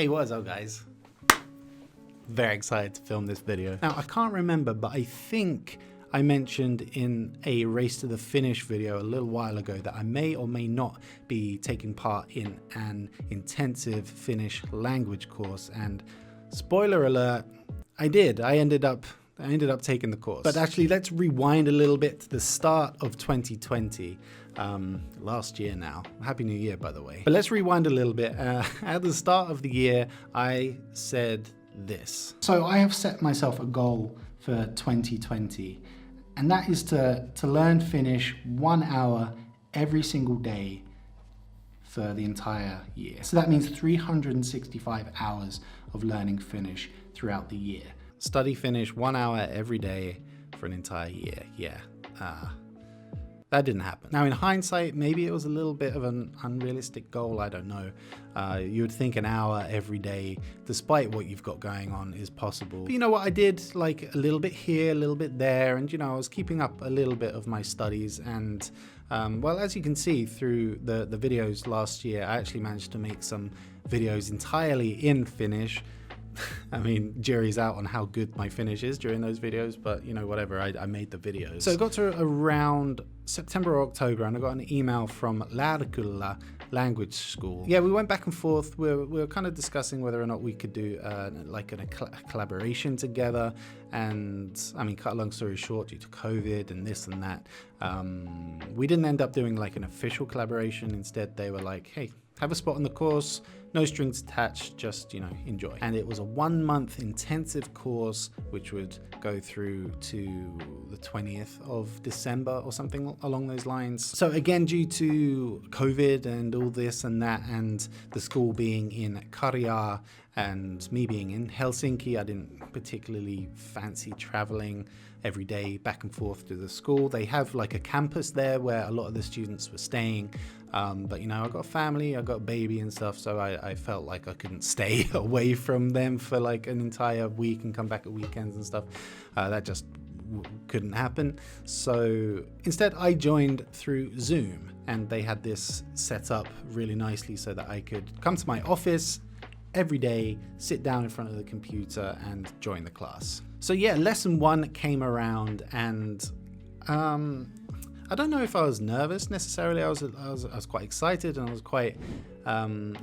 Hey, what is up, guys? Very excited to film this video. Now, I can't remember, but I think I mentioned in a Race to the Finish video a little while ago that I may or may not be taking part in an intensive Finnish language course, and spoiler alert, I did. I ended up taking the course. But actually, let's rewind a little bit to the start of 2020. Last year now. Happy New Year, by the way. But let's rewind a little bit. At the start of the year, I said this. So I have set myself a goal for 2020, and that is to learn Finnish 1 hour every single day for the entire year. So that means 365 hours of learning Finnish throughout the year. Study Finnish 1 hour every day for an entire year. Yeah. That didn't happen. Now, in hindsight, maybe it was a little bit of an unrealistic goal. I don't know. You would think an hour every day, despite what you've got going on, is possible. But you know what? I did like a little bit here, a little bit there, and I was keeping up a little bit of my studies. And well, as you can see through the videos last year, I actually managed to make some videos entirely in Finnish. I mean, jury's out on how good my Finnish is during those videos, but whatever, I made the videos. So I got to around September or October, and I got an email from Lärkyllä language school. Yeah, we went back and forth. We were kind of discussing whether or not we could do like a collaboration together. And I mean, cut a long story short, due to COVID and this and that, we didn't end up doing like an official collaboration. Instead, they were like, hey, have a spot on the course, no strings attached, just, enjoy. And it was a 1 month intensive course, which would go through to the 20th of December or something along those lines. So again, due to COVID and all this and that, and the school being in Karjaa and me being in Helsinki, I didn't particularly fancy traveling every day back and forth to the school. They have like a campus there where a lot of the students were staying. But I got a family, I got a baby and stuff, so I felt like I couldn't stay away from them for like an entire week and come back at weekends and stuff. That just couldn't happen. So instead I joined through Zoom, and they had this set up really nicely so that I could come to my office every day, sit down in front of the computer and join the class. So yeah, lesson 1 came around, and I don't know if I was nervous necessarily. I was quite excited, and I was quite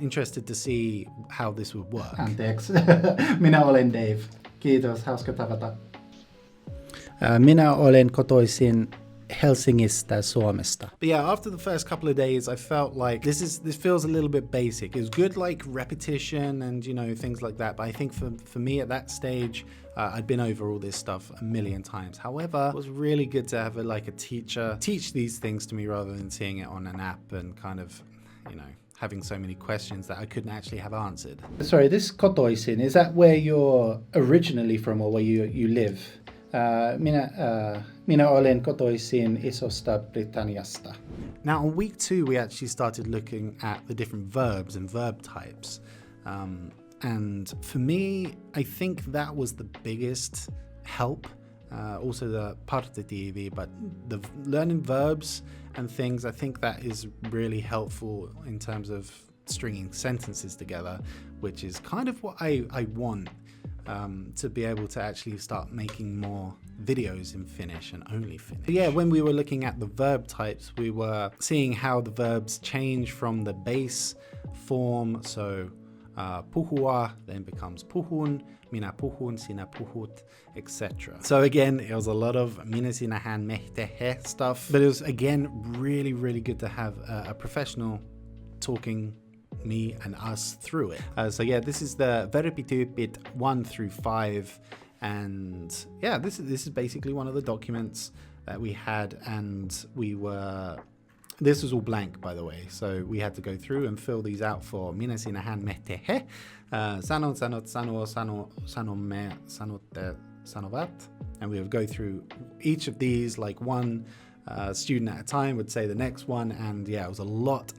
interested to see how this would work. Anteeksi, minä olen Dave. Kiitos, hauska tavata. Minä olen kotoisin Helsingistä, Suomesta. But yeah, after the first couple of days, I felt like this feels a little bit basic. It was good, like repetition and things like that. But I think for me at that stage, I'd been over all this stuff a million times. However, it was really good to have a teacher teach these things to me rather than seeing it on an app and kind of, having so many questions that I couldn't actually have answered. Sorry, this kotoisin, is that where you're originally from or where you live? Minä olen kotoisin Isosta Britanniasta. Now on week 2, we actually started looking at the different verbs and verb types. And for me, I think that was the biggest help. Also the partitivi, but the learning verbs and things, I think that is really helpful in terms of stringing sentences together, which is kind of what I want. To be able to actually start making more videos in Finnish and only Finnish. But yeah, when we were looking at the verb types, we were seeing how the verbs change from the base form. So puhua then becomes puhun, minä puhun, sinä puhut, etc. So again, it was a lot of minä, sinä, hän, me, te, he stuff. But it was again really, really good to have a professional talking me and us through it. So yeah, this is the verbityypit 1 through 5, and yeah, this is basically one of the documents that we had, and this was all blank, by the way, so we had to go through and fill these out for minä, sinä, hän, me, te, he, sanon, sanot, sanoo, sanomme, sanotte, sanovat, and we would go through each of these like one student at a time would say the next one, and yeah, it was a lot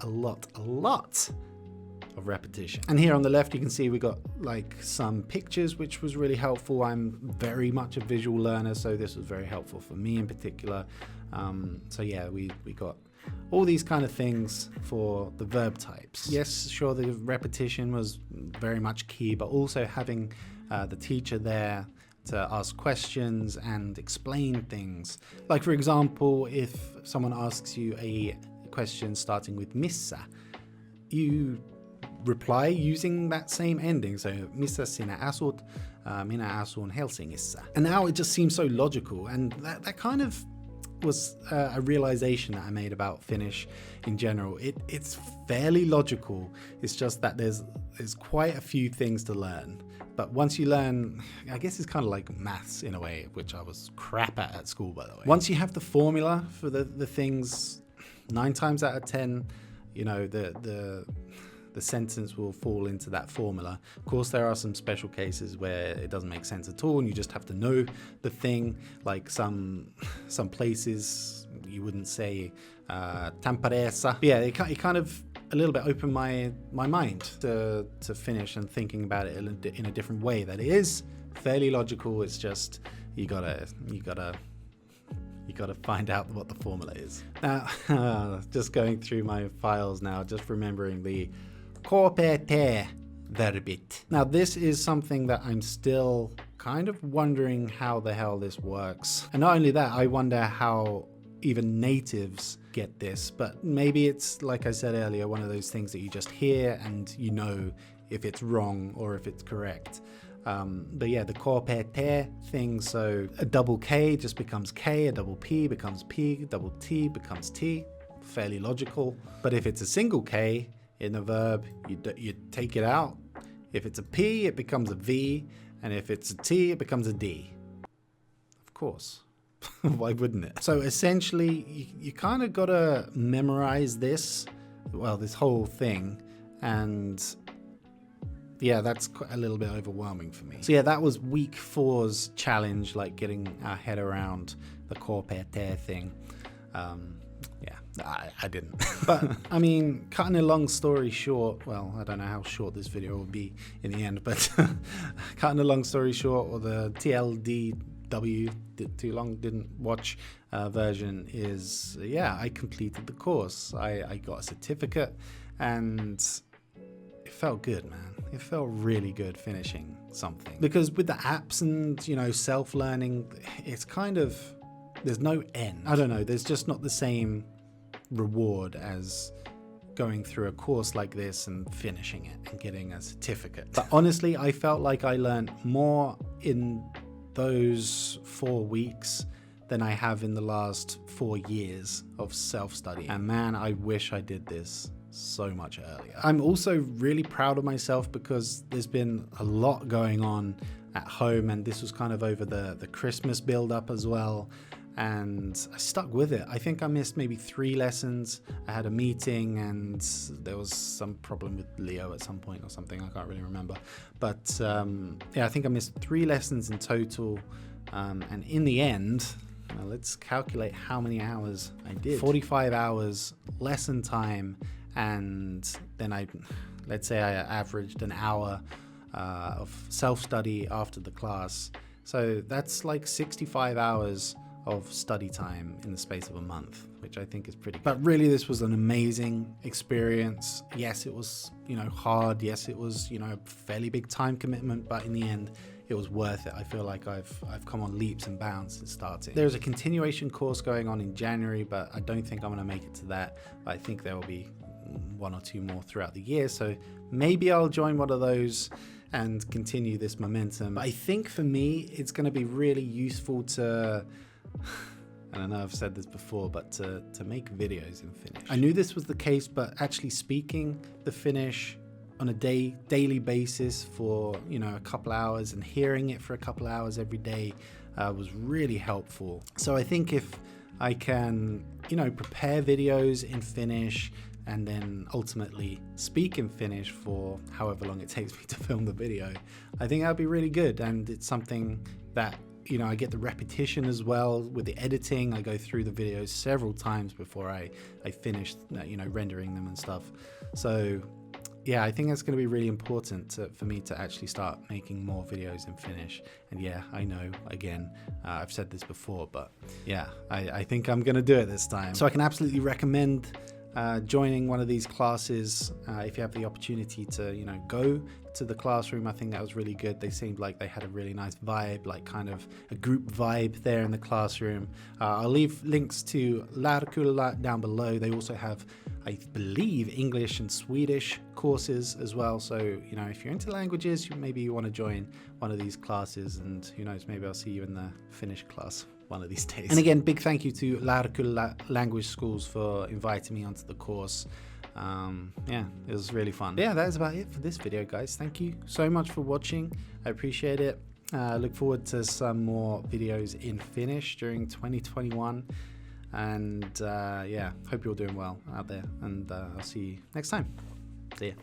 of repetition. And here on the left, you can see we got like some pictures, which was really helpful. I'm very much a visual learner, so this was very helpful for me in particular. So yeah, we got all these kind of things for the verb types. Yes, sure, the repetition was very much key, but also having the teacher there to ask questions and explain things. Like, for example, if someone asks you a question starting with missä, you reply using that same ending. So, missä sinä asut? Minä asun Helsingissä. And now it just seems so logical, and that kind of was a realization that I made about Finnish in general. It's fairly logical. It's just that there's quite a few things to learn. But once you learn, I guess it's kind of like maths in a way, which I was crap at school, by the way. Once you have the formula for the things, 9 times out of 10, you know, the sentence will fall into that formula. Of course, there are some special cases where it doesn't make sense at all, and you just have to know the thing. Like some places you wouldn't say Tampereessa. Yeah, it kind of a little bit opened my mind to Finnish and thinking about it in a different way. That it is fairly logical. It's just you gotta find out what the formula is. Now, just going through my files now, just remembering the KPT verbit. Now, this is something that I'm still kind of wondering how the hell this works. And not only that, I wonder how even natives get this, but maybe it's, like I said earlier, one of those things that you just hear and you know if it's wrong or if it's correct. But yeah, the KPT thing, so a double K just becomes K, a double P becomes P, double T becomes T, fairly logical. But if it's a single K in a verb, you take it out. If it's a P, it becomes a V, and if it's a T, it becomes a D. Of course. Why wouldn't it? So essentially, you kind of gotta memorize this, well, this whole thing, and yeah, that's a little bit overwhelming for me. So yeah, that was week 4's challenge, like getting our head around the KPT thing. Yeah, I didn't. But I mean, cutting a long story short, well, I don't know how short this video will be in the end, but cutting a long story short, or the TLDW, too long didn't watch version is, yeah, I completed the course. I got a certificate, and it felt good, man. It felt really good finishing something. Because with the apps and, you know, self-learning, it's kind of, there's no end. I don't know, there's just not the same reward as going through a course like this and finishing it and getting a certificate. But honestly, I felt like I learned more in those 4 weeks than I have in the last 4 years of self-study. And man, I wish I did this so much earlier. I'm also really proud of myself because there's been a lot going on at home, and this was kind of over the Christmas build up as well, and I stuck with it. I think I missed maybe 3 lessons. I had a meeting and there was some problem with Leo at some point or something, I can't really remember, but yeah, I think I missed 3 lessons in total, and in the end, let's calculate how many hours I did. 45 hours lesson time, and then let's say I averaged an hour of self-study after the class. So that's like 65 hours of study time in the space of a month, which I think is pretty good. But really, this was an amazing experience. Yes, it was, you know, hard. Yes, it was, you know, a fairly big time commitment, but in the end, it was worth it. I feel like I've come on leaps and bounds since starting. There's a continuation course going on in January, but I don't think I'm going to make it to that. But I think there will be 1 or 2 more throughout the year. So maybe I'll join one of those and continue this momentum. But I think for me, it's going to be really useful to, and I know I've said this before, but to make videos in Finnish. I knew this was the case, but actually speaking the Finnish on a daily basis for, you know, a couple hours and hearing it for a couple hours every day was really helpful. So I think if I can, you know, prepare videos in Finnish and then ultimately speak in Finnish for however long it takes me to film the video, I think that'd be really good. And it's something that, you know, I get the repetition as well with the editing. I go through the videos several times before I finish, you know, rendering them and stuff. So yeah, I think that's going to be really important for me to actually start making more videos in Finnish. And yeah, I know, again, I've said this before, but yeah, I think I'm going to do it this time. So I can absolutely recommend joining one of these classes if you have the opportunity to, you know, go to the classroom. I think that was really good. They seemed like they had a really nice vibe, like kind of a group vibe there in the classroom. I'll leave links to Lärarkulla down below. They also have, I believe, English and Swedish courses as well. So, you know, if you're into languages, maybe you want to join one of these classes, and who knows, maybe I'll see you in the Finnish class one of these days. And again, big thank you to Lärarkulla Language Schools for inviting me onto the course. Yeah, it was really fun. Yeah, that is about it for this video, guys. Thank you so much for watching. I appreciate it. Look forward to some more videos in Finnish during 2021. And yeah, hope you're doing well out there. And I'll see you next time. See ya.